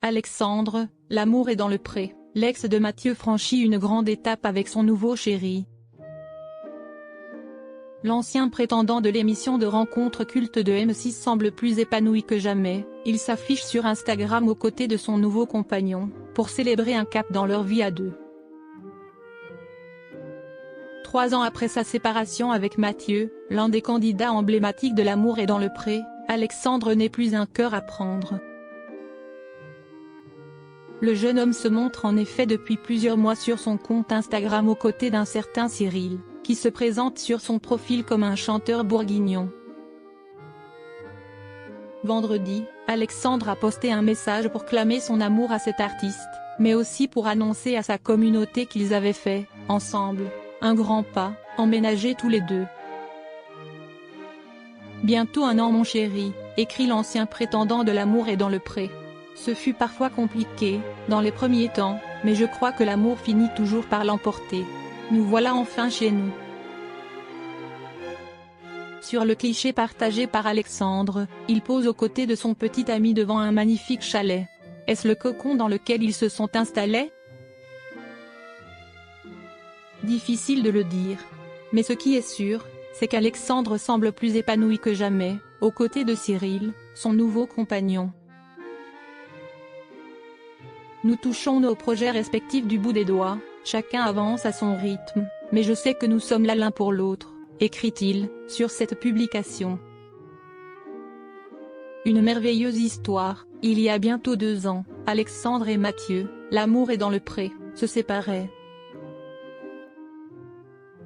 Alexandre, l'amour est dans le pré. L'ex de Mathieu franchit une grande étape avec son nouveau chéri. L'ancien prétendant de l'émission de rencontre culte de M6 semble plus épanoui que jamais. Il s'affiche sur Instagram aux côtés de son nouveau compagnon, pour célébrer un cap dans leur vie à deux. 3 ans après sa séparation avec Mathieu, l'un des candidats emblématiques de l'amour est dans le pré, Alexandre n'est plus un cœur à prendre. Le jeune homme se montre en effet depuis plusieurs mois sur son compte Instagram aux côtés d'un certain Cyril, qui se présente sur son profil comme un chanteur bourguignon. Vendredi, Alexandre a posté un message pour clamer son amour à cet artiste, mais aussi pour annoncer à sa communauté qu'ils avaient fait, ensemble, un grand pas, emménagés tous les deux. Bientôt 1 an mon chéri, écrit l'ancien prétendant de l'amour est dans le pré. Ce fut parfois compliqué, dans les premiers temps, mais je crois que l'amour finit toujours par l'emporter. Nous voilà enfin chez nous. Sur le cliché partagé par Alexandre, il pose aux côtés de son petit ami devant un magnifique chalet. Est-ce le cocon dans lequel ils se sont installés? Difficile de le dire. Mais ce qui est sûr, c'est qu'Alexandre semble plus épanoui que jamais, aux côtés de Cyril, son nouveau compagnon. Nous touchons nos projets respectifs du bout des doigts, chacun avance à son rythme, mais je sais que nous sommes là l'un pour l'autre, écrit-il, sur cette publication. Une merveilleuse histoire. Il y a bientôt 2 ans, Alexandre et Mathieu, l'amour est dans le pré, se séparaient.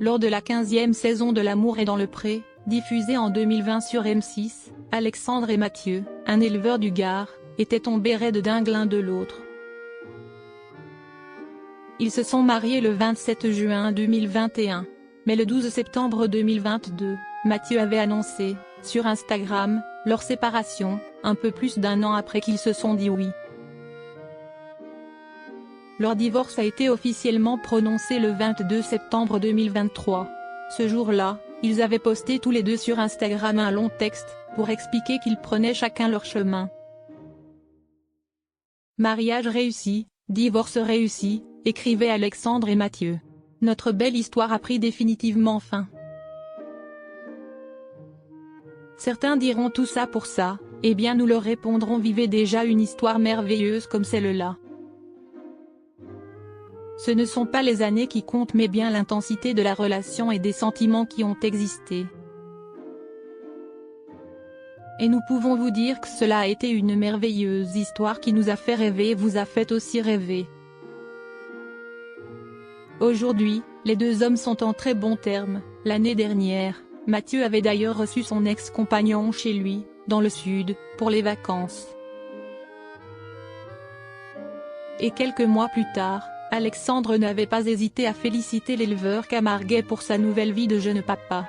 Lors de la 15e saison de L'amour est dans le pré, diffusée en 2020 sur M6, Alexandre et Mathieu, un éleveur du Gard, étaient tombés raides dingue l'un de l'autre. Ils se sont mariés le 27 juin 2021. Mais le 12 septembre 2022, Mathieu avait annoncé, sur Instagram, leur séparation, un peu plus d'1 an après qu'ils se sont dit oui. Leur divorce a été officiellement prononcé le 22 septembre 2023. Ce jour-là, ils avaient posté tous les deux sur Instagram un long texte, pour expliquer qu'ils prenaient chacun leur chemin. Mariage réussi, divorce réussi, écrivaient Alexandre et Mathieu. Notre belle histoire a pris définitivement fin. Certains diront tout ça pour ça, eh bien nous leur répondrons vivez déjà une histoire merveilleuse comme celle-là. Ce ne sont pas les années qui comptent mais bien l'intensité de la relation et des sentiments qui ont existé. Et nous pouvons vous dire que cela a été une merveilleuse histoire qui nous a fait rêver et vous a fait aussi rêver. Aujourd'hui, les 2 hommes sont en très bons termes. L'année dernière, Mathieu avait d'ailleurs reçu son ex-compagnon chez lui, dans le sud, pour les vacances. Et quelques mois plus tard, Alexandre n'avait pas hésité à féliciter l'éleveur camarguais pour sa nouvelle vie de jeune papa.